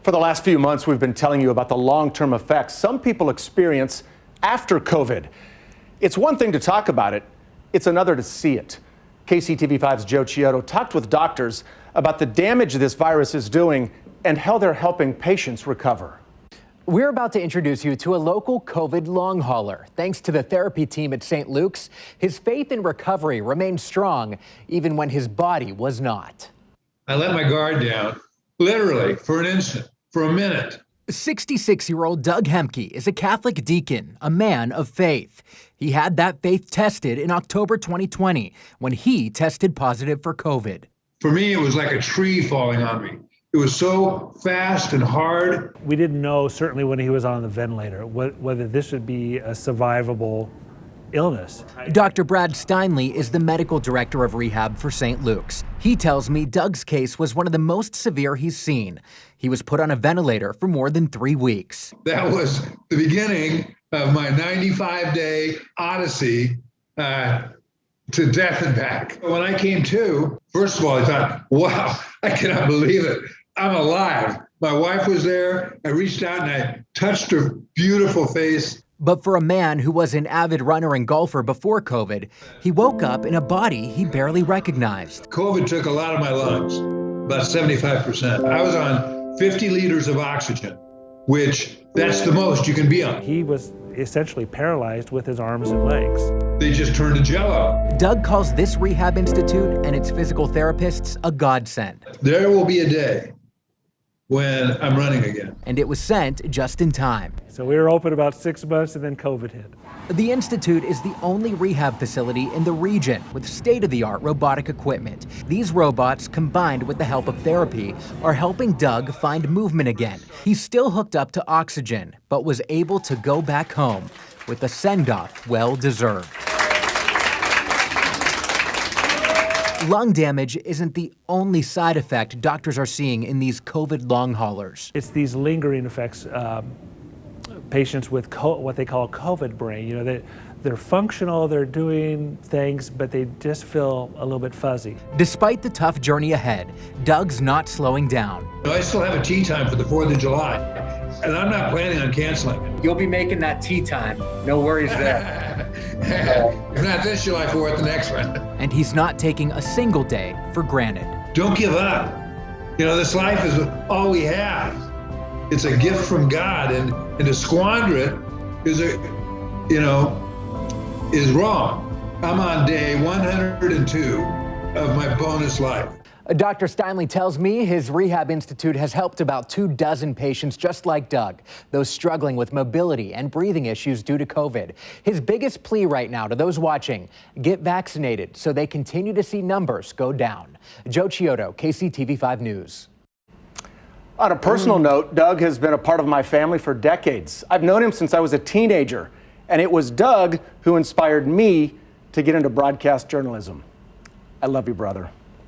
For the last few months, we've been telling you about the long-term effects some people experience after COVID. It's one thing to talk about it, it's another to see it. KCTV5's Joe Chiodo talked with doctors about the damage this virus is doing and how they're helping patients recover. We're about to introduce you to a local COVID long hauler. Thanks to the therapy team at St. Luke's, his faith in recovery remained strong, even when his body was not. I let my guard down, literally, for an instant, for a minute. 66-year-old Doug Hemke is a Catholic deacon, a man of faith. He had that faith tested in October 2020 when he tested positive for COVID. For me, it was like a tree falling on me. It was so fast and hard. We didn't know, certainly when he was on the ventilator, whether this would be a survivable illness. Dr. Brad Steinle is the medical director of rehab for St. Luke's. He tells me Doug's case was one of the most severe he's seen. He was put on a ventilator for more than 3 weeks. That was the beginning of my 95-day odyssey to death and back. When I came to, first of all, I thought, wow, I cannot believe it. I'm alive. My wife was there. I reached out and I touched her beautiful face. But for a man who was an avid runner and golfer before COVID, he woke up in a body he barely recognized. COVID took a lot of my lungs, about 75%. I was on 50 liters of oxygen, which that's the most you can be on. He was essentially paralyzed with his arms and legs. They just turned to jello. Doug calls this rehab institute and its physical therapists a godsend. There will be a day when I'm running again. And it was sent just in time. So we were open about 6 months and then COVID hit. The institute is the only rehab facility in the region with state-of-the-art robotic equipment. These robots, combined with the help of therapy, are helping Doug find movement again. He's still hooked up to oxygen, but was able to go back home with a send-off well-deserved. Lung damage isn't the only side effect doctors are seeing in these COVID long haulers. It's these lingering effects. Patients with what they call COVID brain, you know, they're functional, they're doing things, but they just feel a little bit fuzzy. Despite the tough journey ahead, Doug's not slowing down. I still have a tea time for the 4th of July, and I'm not planning on canceling it. You'll be making that tea time. No worries there. If not this July 4th, the next one. And he's not taking a single day for granted. Don't give up. You know, this life is all we have. It's a gift from God, and to squander it is wrong. I'm on day 102 of my bonus life. Dr. Steinle tells me his rehab institute has helped about 24 patients just like Doug, those struggling with mobility and breathing issues due to COVID. His biggest plea right now to those watching, get vaccinated so they continue to see numbers go down. Joe Chiodo, KCTV5 News. On a personal note, Doug has been a part of my family for decades. I've known him since I was a teenager, and it was Doug who inspired me to get into broadcast journalism. I love you, brother.